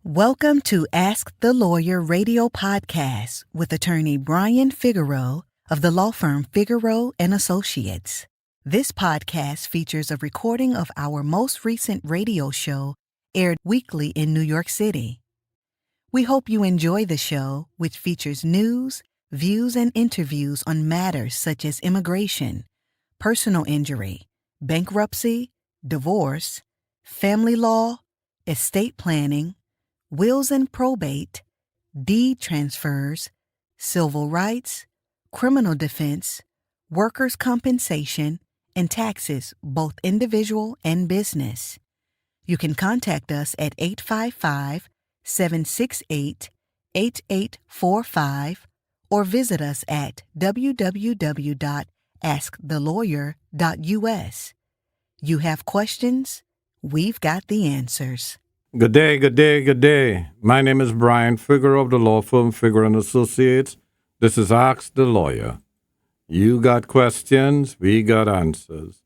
Welcome to Ask the Lawyer radio podcast with attorney Brian Figeroux of the law firm Figeroux and Associates. This podcast features a recording of our most recent radio show aired weekly in New York City. We hope you enjoy the show, which features news, views, and interviews on matters such as immigration, personal injury, bankruptcy, divorce, family law, estate planning, wills and probate, deed transfers, civil rights, criminal defense, workers' compensation, and taxes, both individual and business. You can contact us at 855-768-8845 or visit us at www.askthelawyer.us. You have questions? We've got the answers. Good day, good day, good day. My name is Brian Figeroux of the law firm Figeroux and Associates. This is Ask the Lawyer. You got questions, we got answers.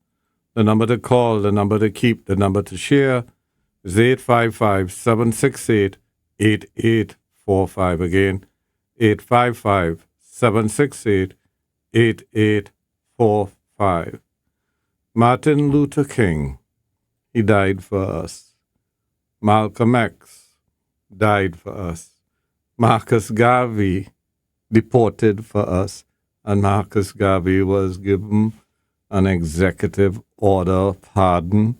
The number to call, the number to keep, the number to share is 855-768-8845. Again, 855-768-8845. Martin Luther King, he died for us. Malcolm X died for us. Marcus Garvey deported for us, and Marcus Garvey was given an executive order pardon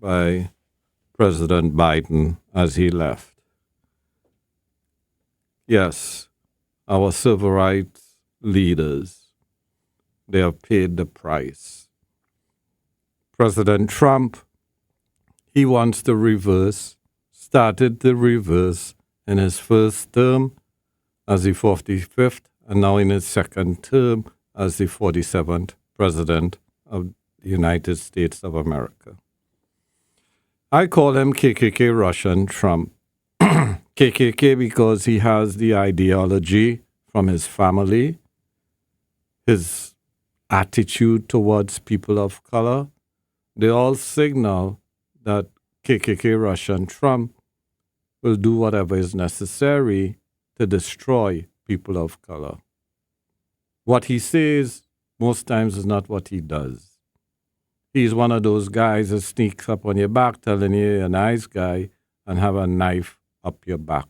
by President Biden as he left. Yes, our civil rights leaders, they have paid the price. President Trump, he wants to started to reverse in his first term as the 45th, and now in his second term as the 47th President of the United States of America. I call him KKK Russian Trump. KKK because he has the ideology from his family, his attitude towards people of color. They all signal that KKK Russian Trump will do whatever is necessary to destroy people of color. What he says most times is not what he does. He's one of those guys that sneaks up on your back telling you you're a nice guy and have a knife up your back.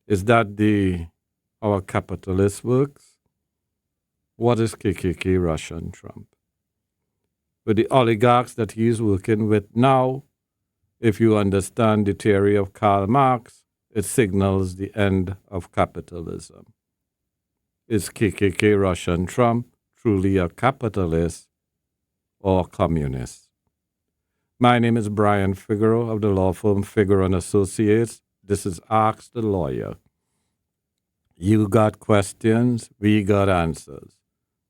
Is that how capitalist works? What is KKK Russian Trump? With the oligarchs that he's working with now, if you understand the theory of Karl Marx, it signals the end of capitalism. Is KKK Russian Trump truly a capitalist or communist? My name is Brian Figeroux of the law firm Figeroux and Associates. This is Ask the Lawyer. You got questions, we got answers.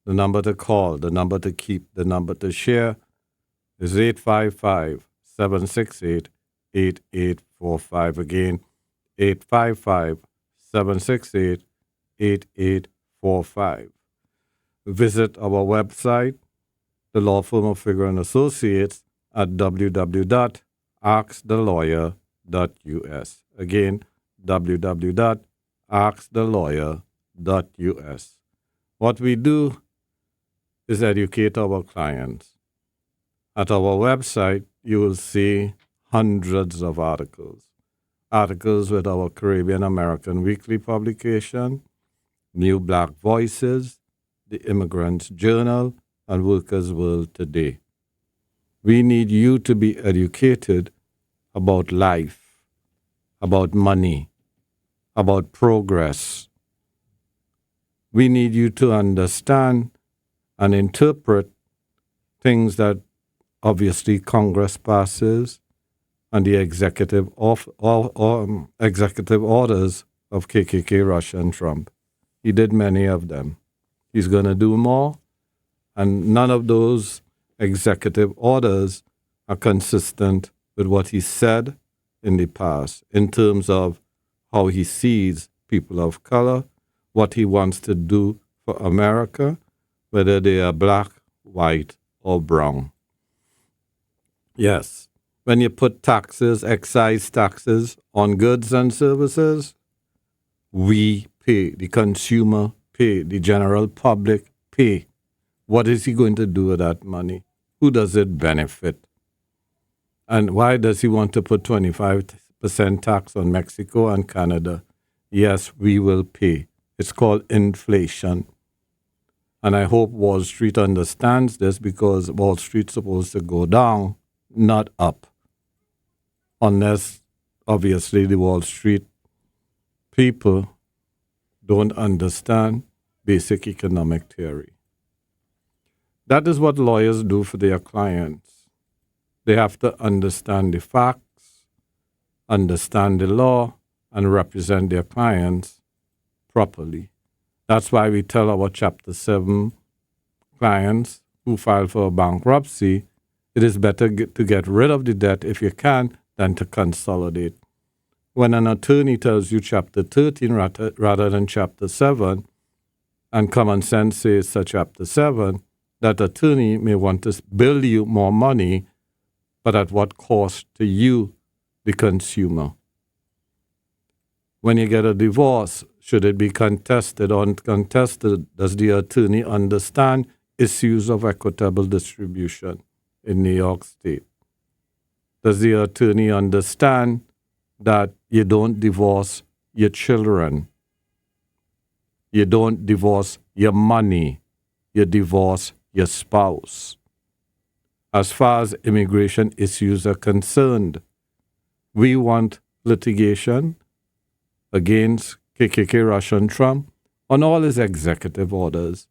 The number to call, the number to keep, the number to share is 855-768-8845. Again, 855-768-8845. Visit our website, the law firm of Figeroux and Associates, at www.askthelawyer.us. Again, www.askthelawyer.us. What we do is educate our clients. At our website, you will see hundreds of articles. Articles with our Caribbean American weekly publication, New Black Voices, the Immigrant's Journal, and Workers' World Today. We need you to be educated about life, about money, about progress. We need you to understand and interpret things that obviously Congress passes and the executive orders of KKK Russian Trump. He did many of them. He's going to do more, and none of those executive orders are consistent with what he said in the past in terms of how he sees people of color, what he wants to do for America, whether they are black, white, or brown. Yes, when you put taxes, excise taxes on goods and services, we pay, the consumer pay, the general public pay. What is he going to do with that money? Who does it benefit? And why does he want to put 25% tax on Mexico and Canada? Yes, we will pay. It's called inflation. And I hope Wall Street understands this, because Wall Street's supposed to go down, not up. Unless, obviously, the Wall Street people don't understand basic economic theory. That is what lawyers do for their clients. They have to understand the facts, understand the law, and represent their clients properly. That's why we tell our Chapter 7 clients who file for bankruptcy, it is better to get rid of the debt if you can than to consolidate. When an attorney tells you Chapter 13 rather than Chapter 7, and common sense says it's Chapter 7, that attorney may want to bill you more money, but at what cost to you, the consumer? When you get a divorce, should it be contested or uncontested? Does the attorney understand issues of equitable distribution in New York State? Does the attorney understand that you don't divorce your children? You don't divorce your money. You divorce your spouse. As far as immigration issues are concerned, we want litigation against KKK Russian Trump on all his executive orders.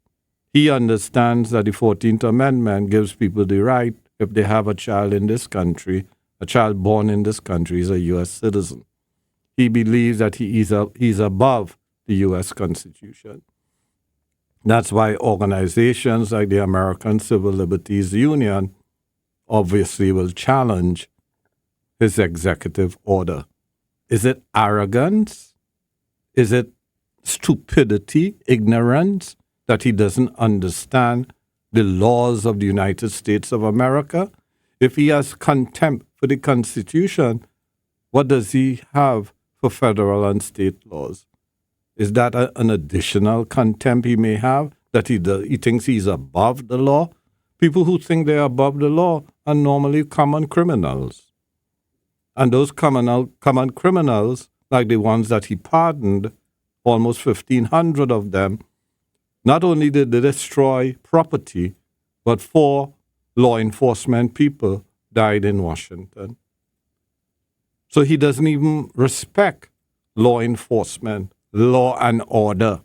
He understands that the 14th Amendment gives people the right, if they have a child in this country, a child born in this country is a U.S. citizen. He believes that he's above the U.S. Constitution. That's why organizations like the American Civil Liberties Union obviously will challenge his executive order. Is it arrogance? Is it stupidity, ignorance, that he doesn't understand the laws of the United States of America? If he has contempt for the Constitution, what does he have for federal and state laws? Is that an additional contempt he may have, that he thinks he's above the law? People who think they're above the law are normally common criminals. And those common criminals, like the ones that he pardoned, almost 1,500 of them, not only did they destroy property, but 4 law enforcement people died in Washington. So he doesn't even respect law enforcement, law and order.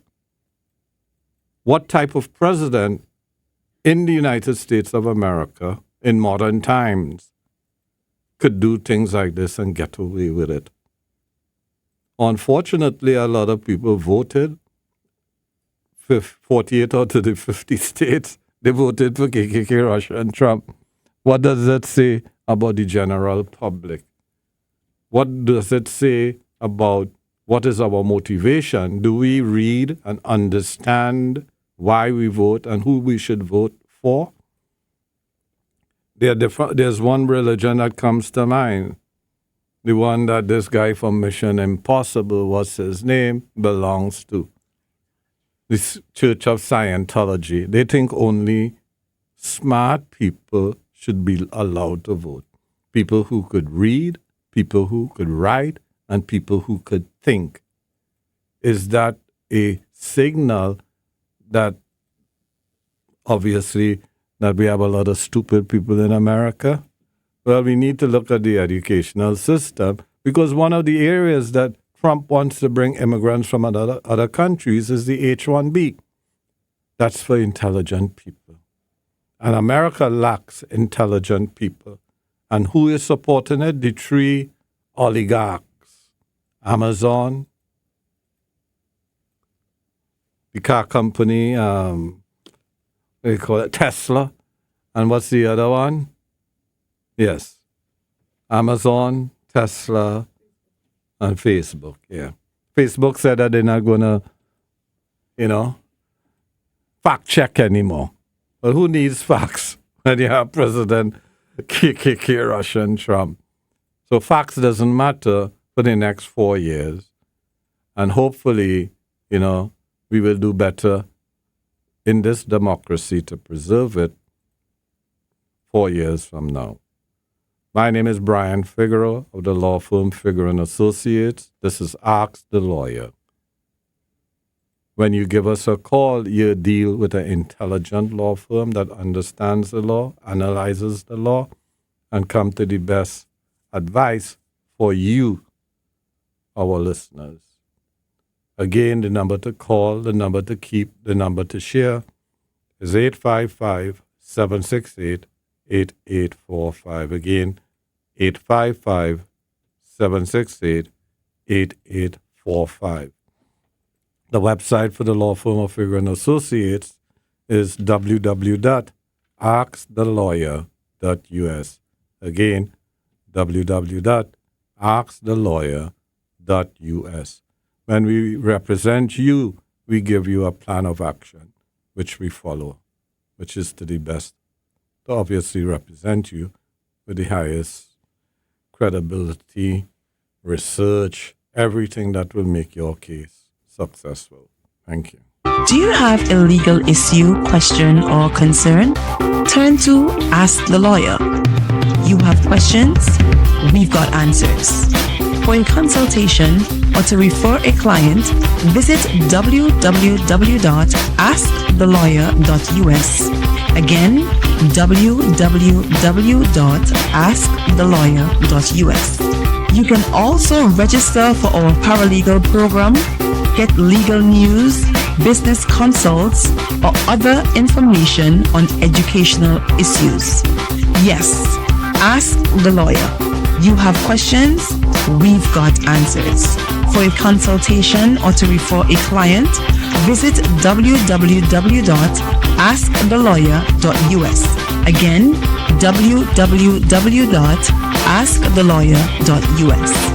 What type of president in the United States of America in modern times could do things like this and get away with it? Unfortunately, a lot of people voted, 48 out of the 50 states, they voted for KKK, Russia, and Trump. What does that say about the general public? What does it say about what is our motivation? Do we read and understand why we vote and who we should vote for? There's one religion that comes to mind. The one that this guy from Mission Impossible, what's his name, belongs to. This Church of Scientology. They think only smart people should be allowed to vote. People who could read, people who could write, and people who could think. Is that a signal that obviously that we have a lot of stupid people in America? Well, we need to look at the educational system, because one of the areas that Trump wants to bring immigrants from other countries is the H-1B. That's for intelligent people. And America lacks intelligent people. And who is supporting it? The 3 oligarchs. Amazon, the car company, they call it Tesla. And what's the other one? Yes. Amazon, Tesla, and Facebook. Yeah. Facebook said that they're not going to, fact check anymore. Well, who needs facts when you have President KKK Russian Trump? So facts doesn't matter for the next 4 years. And hopefully, we will do better in this democracy to preserve it 4 years from now. My name is Brian Figeroux of the law firm Figeroux & Associates. This is Ask the Lawyer. When you give us a call, you deal with an intelligent law firm that understands the law, analyzes the law, and come to the best advice for you, our listeners. Again, the number to call, the number to keep, the number to share is 855-768-8845. Again, 855-768-8845. The website for the law firm of Figeroux & Associates is www.askthelawyer.us. Again, www.askthelawyer.us. When we represent you, we give you a plan of action, which we follow, which is to the best to obviously represent you with the highest credibility, research, everything that will make your case successful. Thank you. Do you have a legal issue, question, or concern? Turn to Ask the Lawyer. You have questions? We've got answers. For a consultation or to refer a client, visit www.askthelawyer.us. Again, www.askthelawyer.us. You can also register for our paralegal program, get legal news, business consults, or other information on educational issues. Yes, Ask the Lawyer. You have questions? We've got answers. For a consultation or to refer a client, visit www.askthelawyer.us. Again, www.askthelawyer.us.